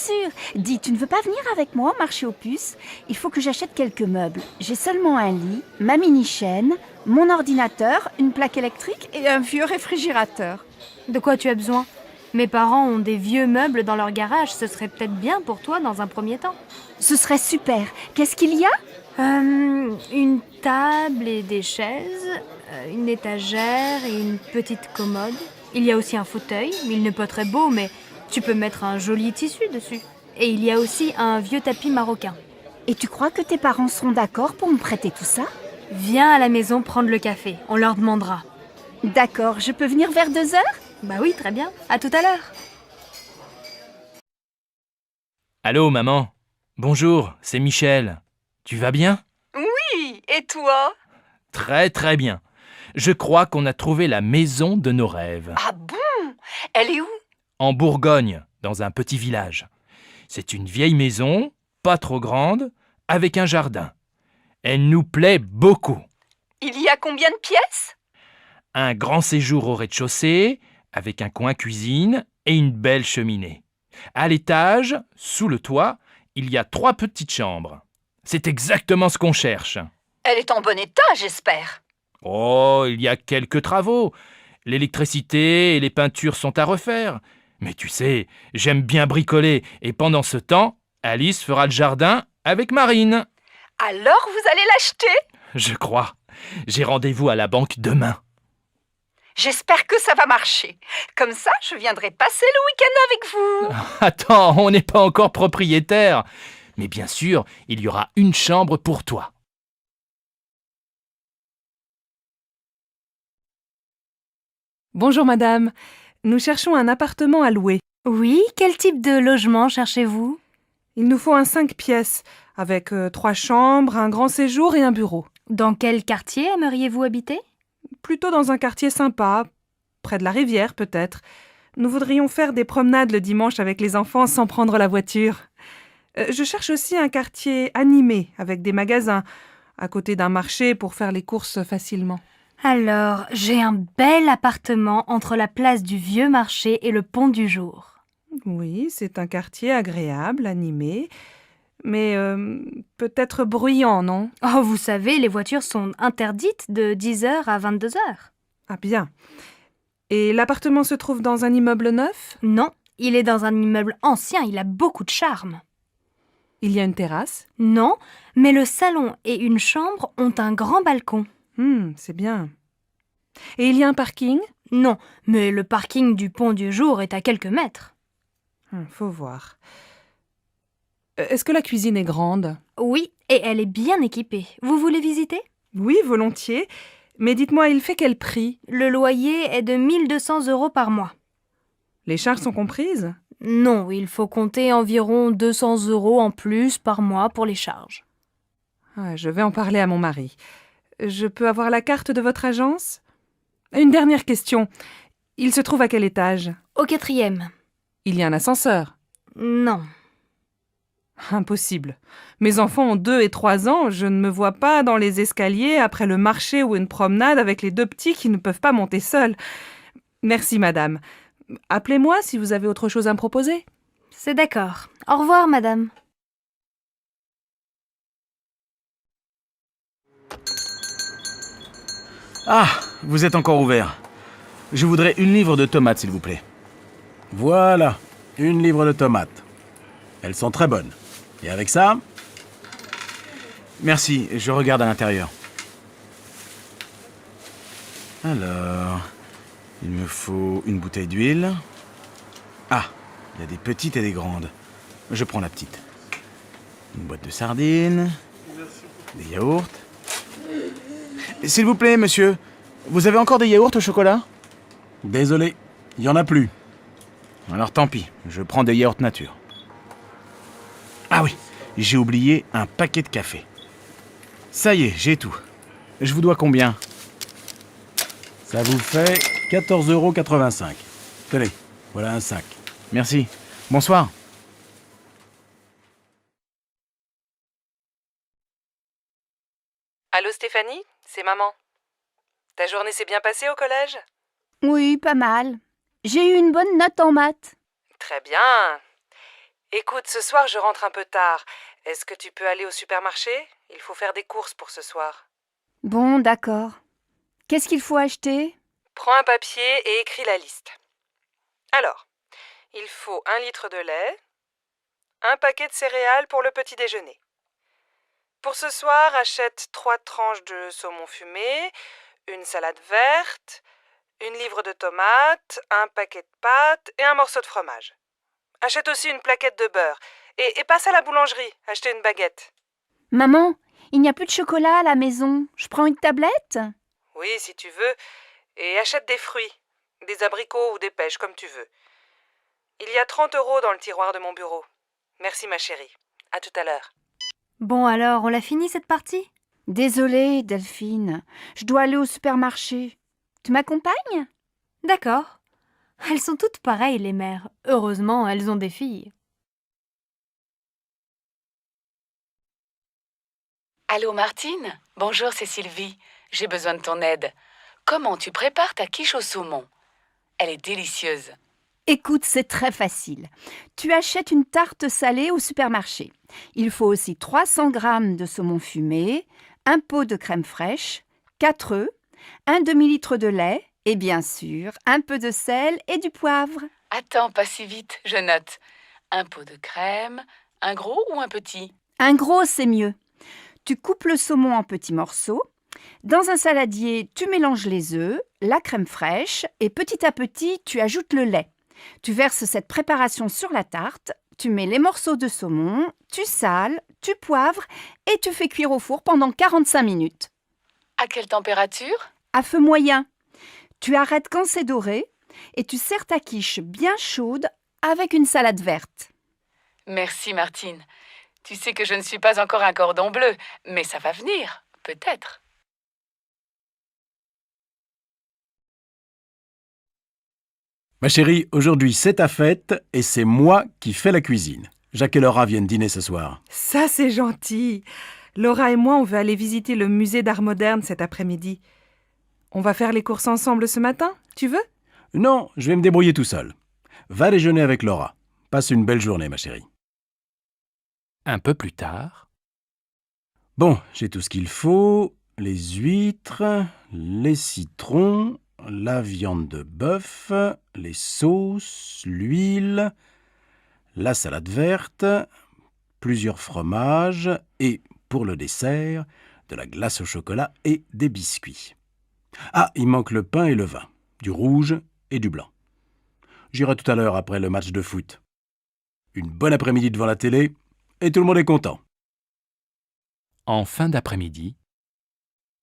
sûr. Dis, tu ne veux pas venir avec moi au marché aux puces? Il faut que j'achète quelques meubles. J'ai seulement un lit, ma mini-chaîne, mon ordinateur, une plaque électrique et un vieux réfrigérateur. De quoi tu as besoin? Mes parents ont des vieux meubles dans leur garage, ce serait peut-être bien pour toi dans un premier temps. Ce serait super. Qu'est-ce qu'il y a? Une table et des chaises, une étagère et une petite commode. Il y a aussi un fauteuil, il n'est pas très beau, mais tu peux mettre un joli tissu dessus. Et il y a aussi un vieux tapis marocain. Et tu crois que tes parents seront d'accord pour me prêter tout ça? Viens à la maison prendre le café, on leur demandera. D'accord, je peux venir vers 2 heures? Bah oui, très bien, à tout à l'heure. Allô, maman. Bonjour, c'est Michel. Tu vas bien? Oui, et toi? Très très bien. Je crois qu'on a trouvé la maison de nos rêves. Ah bon? Elle est où? En Bourgogne, dans un petit village. C'est une vieille maison, pas trop grande, avec un jardin. Elle nous plaît beaucoup. Il y a combien de pièces? Un grand séjour au rez-de-chaussée, avec un coin cuisine et une belle cheminée. À l'étage, sous le toit, il y a 3 petites chambres. C'est exactement ce qu'on cherche. Elle est en bon état, j'espère. Oh, il y a quelques travaux. L'électricité et les peintures sont à refaire. Mais tu sais, j'aime bien bricoler et pendant ce temps, Alice fera le jardin avec Marine. Alors vous allez l'acheter? Je crois. J'ai rendez-vous à la banque demain. J'espère que ça va marcher. Comme ça, je viendrai passer le week-end avec vous. Attends, on n'est pas encore propriétaire. Mais bien sûr, il y aura une chambre pour toi. Bonjour madame, nous cherchons un appartement à louer. Oui, quel type de logement cherchez-vous? Il nous faut un 5 pièces, avec 3 chambres, un grand séjour et un bureau. Dans quel quartier aimeriez-vous habiter? Plutôt dans un quartier sympa, près de la rivière peut-être. Nous voudrions faire des promenades le dimanche avec les enfants sans prendre la voiture. Je cherche aussi un quartier animé, avec des magasins, à côté d'un marché pour faire les courses facilement. Alors, j'ai un bel appartement entre la place du Vieux Marché et le Pont du Jour. Oui, c'est un quartier agréable, animé, mais peut-être bruyant, non? Oh, vous savez, les voitures sont interdites de 10h à 22h. Ah bien. Et l'appartement se trouve dans un immeuble neuf? Non, il est dans un immeuble ancien, il a beaucoup de charme. Il y a une terrasse? Non, mais le salon et une chambre ont un grand balcon. C'est bien. Et il y a un parking? Non, mais le parking du Pont du Jour est à quelques mètres. Faut voir. Est-ce que la cuisine est grande? Oui, et elle est bien équipée. Vous voulez visiter? Oui, volontiers. Mais dites-moi, il fait quel prix? Le loyer est de 1200 € par mois. Les charges sont comprises? Non, il faut compter environ 200 € en plus par mois pour les charges. Je vais en parler à mon mari. Je peux avoir la carte de votre agence? Une dernière question. Il se trouve à quel étage? Au 4e. Il y a un ascenseur? Non. Impossible. Mes enfants ont 2 et 3 ans. Je ne me vois pas dans les escaliers après le marché ou une promenade avec les 2 petits qui ne peuvent pas monter seuls. Merci, madame. Appelez-moi si vous avez autre chose à me proposer. C'est d'accord. Au revoir, madame. Ah, vous êtes encore ouvert. Je voudrais 1 livre de tomates, s'il vous plaît. Voilà, 1 livre de tomates. Elles sont très bonnes. Et avec ça... Merci, je regarde à l'intérieur. Alors, il me faut une bouteille d'huile. Ah, il y a des petites et des grandes. Je prends la petite. Une boîte de sardines. Des yaourts. S'il vous plaît, monsieur, vous avez encore des yaourts au chocolat? Désolé, il n'y en a plus. Alors tant pis, je prends des yaourts nature. Ah oui, j'ai oublié un paquet de café. Ça y est, j'ai tout. Je vous dois combien? Ça vous fait 14,85 €. Tenez, voilà un sac. Merci. Bonsoir. Allô Stéphanie, c'est maman. Ta journée s'est bien passée au collège? Oui, pas mal. J'ai eu une bonne note en maths. Très bien. Écoute, ce soir je rentre un peu tard. Est-ce que tu peux aller au supermarché? Il faut faire des courses pour ce soir. Bon, d'accord. Qu'est-ce qu'il faut acheter? Prends un papier et écris la liste. Alors, il faut 1 litre de lait, un paquet de céréales pour le petit déjeuner. Pour ce soir, achète 3 tranches de saumon fumé, une salade verte, une livre de tomates, un paquet de pâtes et un morceau de fromage. Achète aussi une plaquette de beurre et passe à la boulangerie, acheter une baguette. Maman, il n'y a plus de chocolat à la maison. Je prends une tablette? Oui, si tu veux, et achète des fruits, des abricots ou des pêches, comme tu veux. Il y a 30 € dans le tiroir de mon bureau. Merci ma chérie. À tout à l'heure. Bon alors, on l'a fini cette partie? Désolée, Delphine. Je dois aller au supermarché. Tu m'accompagnes? D'accord. Elles sont toutes pareilles, les mères. Heureusement, elles ont des filles. Allô Martine? Bonjour, c'est Sylvie. J'ai besoin de ton aide. Comment tu prépares ta quiche au saumon? Elle est délicieuse. Écoute, c'est très facile. Tu achètes une tarte salée au supermarché. Il faut aussi 300 g de saumon fumé, un pot de crème fraîche, 4 œufs, un demi-litre de lait et bien sûr un peu de sel et du poivre. Attends, pas si vite, je note. Un pot de crème, un gros ou un petit? Un gros, c'est mieux. Tu coupes le saumon en petits morceaux. Dans un saladier, tu mélanges les œufs, la crème fraîche et petit à petit, tu ajoutes le lait. Tu verses cette préparation sur la tarte, tu mets les morceaux de saumon, tu sales, tu poivres et tu fais cuire au four pendant 45 minutes. À quelle température? À feu moyen. Tu arrêtes quand c'est doré et tu sers ta quiche bien chaude avec une salade verte. Merci Martine. Tu sais que je ne suis pas encore un cordon bleu, mais ça va venir, peut-être. Ma chérie, aujourd'hui c'est ta fête et c'est moi qui fais la cuisine. Jacques et Laura viennent dîner ce soir. Ça, c'est gentil. Laura et moi, on veut aller visiter le musée d'art moderne cet après-midi. On va faire les courses ensemble ce matin, tu veux? Non, je vais me débrouiller tout seul. Va déjeuner avec Laura. Passe une belle journée, ma chérie. Un peu plus tard, Bon, j'ai tout ce qu'il faut. Les huîtres, les citrons, la viande de bœuf, les sauces, l'huile, la salade verte, plusieurs fromages et, pour le dessert, de la glace au chocolat et des biscuits. Ah, il manque le pain et le vin, du rouge et du blanc. J'irai tout à l'heure après le match de foot. Une bonne après-midi devant la télé et tout le monde est content. en fin d'après-midi,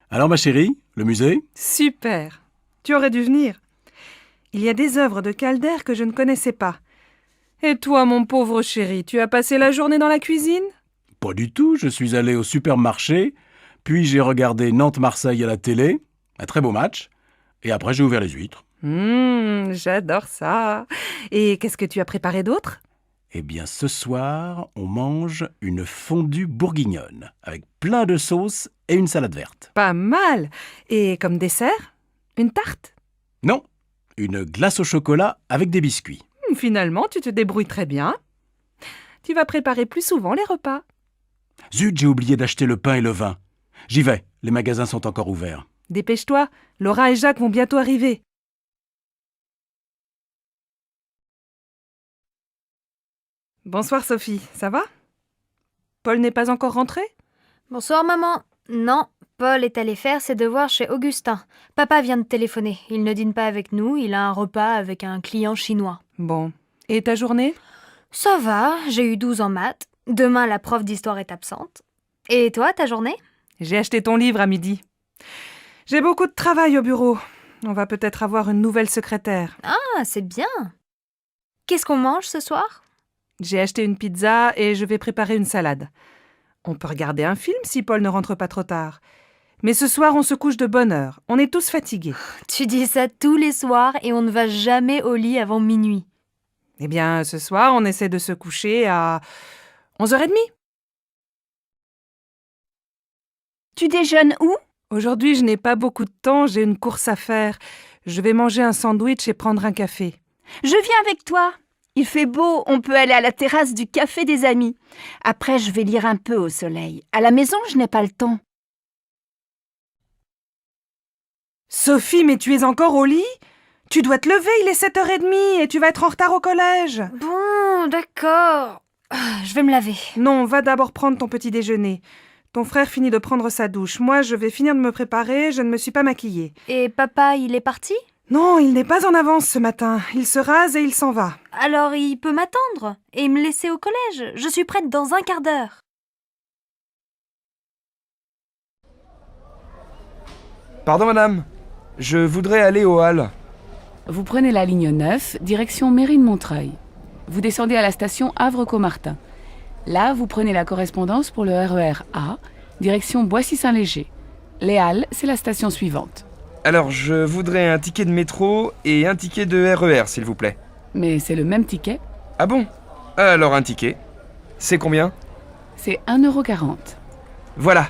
Alors ma chérie, le musée? Super. Tu aurais dû venir. Il y a des œuvres de Calder que je ne connaissais pas. Et toi, mon pauvre chéri, tu as passé la journée dans la cuisine? Pas du tout, je suis allé au supermarché, puis j'ai regardé Nantes-Marseille à la télé, un très beau match, et après j'ai ouvert les huîtres. J'adore ça. Et qu'est-ce que tu as préparé d'autre? Eh bien ce soir, on mange une fondue bourguignonne, avec plein de sauces et une salade verte. Pas mal. Et comme dessert? Une tarte? Non, une glace au chocolat avec des biscuits. Finalement, tu te débrouilles très bien. Tu vas préparer plus souvent les repas. Zut, j'ai oublié d'acheter le pain et le vin. J'y vais, les magasins sont encore ouverts. Dépêche-toi, Laura et Jacques vont bientôt arriver. Bonsoir Sophie, ça va? Paul n'est pas encore rentré? Bonsoir maman. Non, Paul est allé faire ses devoirs chez Augustin. Papa vient de téléphoner. Il ne dîne pas avec nous, il a un repas avec un client chinois. Bon. Et ta journée? Ça va, j'ai eu 12 en maths. Demain, la prof d'histoire est absente. Et toi, ta journée? J'ai acheté ton livre à midi. J'ai beaucoup de travail au bureau. On va peut-être avoir une nouvelle secrétaire. Ah, c'est bien. Qu'est-ce qu'on mange ce soir? J'ai acheté une pizza et je vais préparer une salade. On peut regarder un film si Paul ne rentre pas trop tard. Mais ce soir, on se couche de bonne heure. On est tous fatigués. Tu dis ça tous les soirs et on ne va jamais au lit avant minuit. Eh bien, ce soir, on essaie de se coucher à 11h30. Tu déjeunes où? Aujourd'hui, je n'ai pas beaucoup de temps, j'ai une course à faire. Je vais manger un sandwich et prendre un café. Je viens avec toi. Il fait beau, on peut aller à la terrasse du café des amis. Après, je vais lire un peu au soleil. À la maison, je n'ai pas le temps. Sophie, mais tu es encore au lit? Tu dois te lever, il est 7h30 et tu vas être en retard au collège. Bon, d'accord. Je vais me laver. Non, va d'abord prendre ton petit déjeuner. Ton frère finit de prendre sa douche. Moi, je vais finir de me préparer, je ne me suis pas maquillée. Et papa, il est parti? Non, il n'est pas en avance ce matin. Il se rase et il s'en va. Alors il peut m'attendre et me laisser au collège. Je suis prête dans un quart d'heure. Pardon madame, je voudrais aller au hall. Vous prenez la ligne 9, direction Mairie de Montreuil. Vous descendez à la station Havre-Caumartin. Là, vous prenez la correspondance pour le RER A, direction Boissy-Saint-Léger. Les Halles, c'est la station suivante. Alors, je voudrais un ticket de métro et un ticket de RER, s'il vous plaît. Mais c'est le même ticket. Ah bon? Alors un ticket. C'est combien? C'est 1,40 €. Voilà.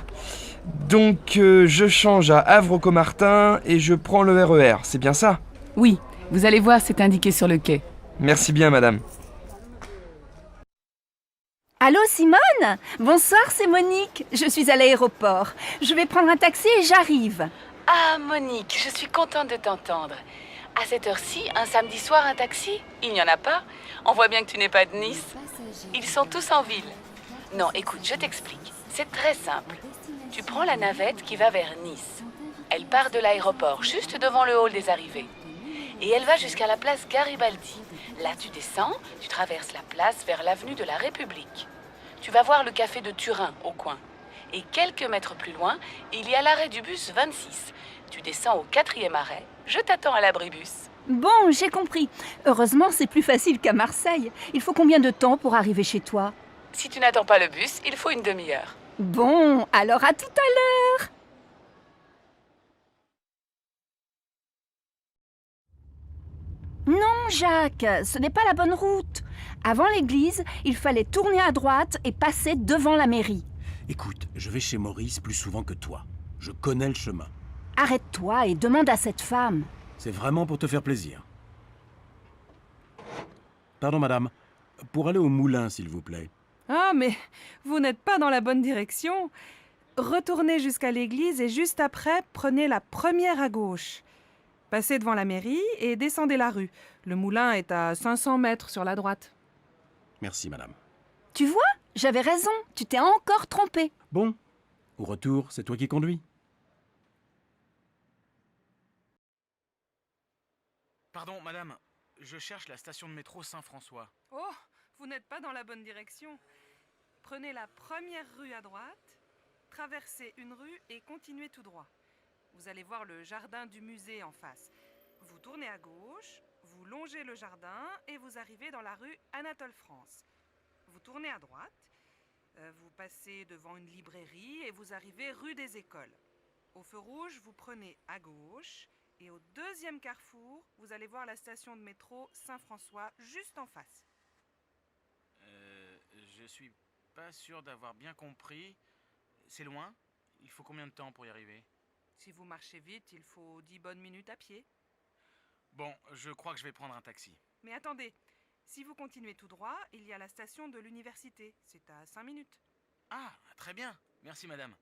Donc, je change à Havre-Caumartin et je prends le RER, c'est bien ça? Oui, vous allez voir, c'est indiqué sur le quai. Merci bien, madame. Allô, Simone? Bonsoir, c'est Monique. Je suis à l'aéroport. Je vais prendre un taxi et j'arrive. Ah, Monique, je suis contente de t'entendre. À cette heure-ci, un samedi soir, un taxi? Il n'y en a pas? On voit bien que tu n'es pas de Nice. Ils sont tous en ville. Non, écoute, je t'explique. C'est très simple. Tu prends la navette qui va vers Nice. Elle part de l'aéroport, juste devant le hall des arrivées. Et elle va jusqu'à la place Garibaldi. Là, tu descends, tu traverses la place vers l'avenue de la République. Tu vas voir le café de Turin, au coin. Et quelques mètres plus loin, il y a l'arrêt du bus 26. Tu descends au 4e arrêt. Je t'attends à l'abribus. Bon, j'ai compris. Heureusement, c'est plus facile qu'à Marseille. Il faut combien de temps pour arriver chez toi? Si tu n'attends pas le bus, il faut une demi-heure. Bon, alors à tout à l'heure. Non, Jacques, ce n'est pas la bonne route. Avant l'église, il fallait tourner à droite et passer devant la mairie. Écoute, je vais chez Maurice plus souvent que toi. Je connais le chemin. Arrête-toi et demande à cette femme. C'est vraiment pour te faire plaisir. Pardon, madame. Pour aller au moulin, s'il vous plaît. Ah, mais vous n'êtes pas dans la bonne direction. Retournez jusqu'à l'église et juste après, prenez la première à gauche. Passez devant la mairie et descendez la rue. Le moulin est à 500 mètres sur la droite. Merci, madame. Tu vois, j'avais raison, tu t'es encore trompé. Bon, au retour, c'est toi qui conduis. Pardon, madame, je cherche la station de métro Saint-François. Oh, vous n'êtes pas dans la bonne direction. Prenez la première rue à droite, traversez une rue et continuez tout droit. Vous allez voir le jardin du musée en face. Vous tournez à gauche, vous longez le jardin et vous arrivez dans la rue Anatole France. Vous tournez à droite, vous passez devant une librairie et vous arrivez rue des Écoles. Au feu rouge, vous prenez à gauche et au deuxième carrefour, vous allez voir la station de métro Saint-François juste en face. Je suis pas sûr d'avoir bien compris. C'est loin? Il faut combien de temps pour y arriver? Si vous marchez vite, il faut 10 bonnes minutes à pied. Bon, je crois que je vais prendre un taxi. Mais attendez, si vous continuez tout droit, il y a la station de l'université. C'est à 5 minutes. Ah, très bien. Merci, madame.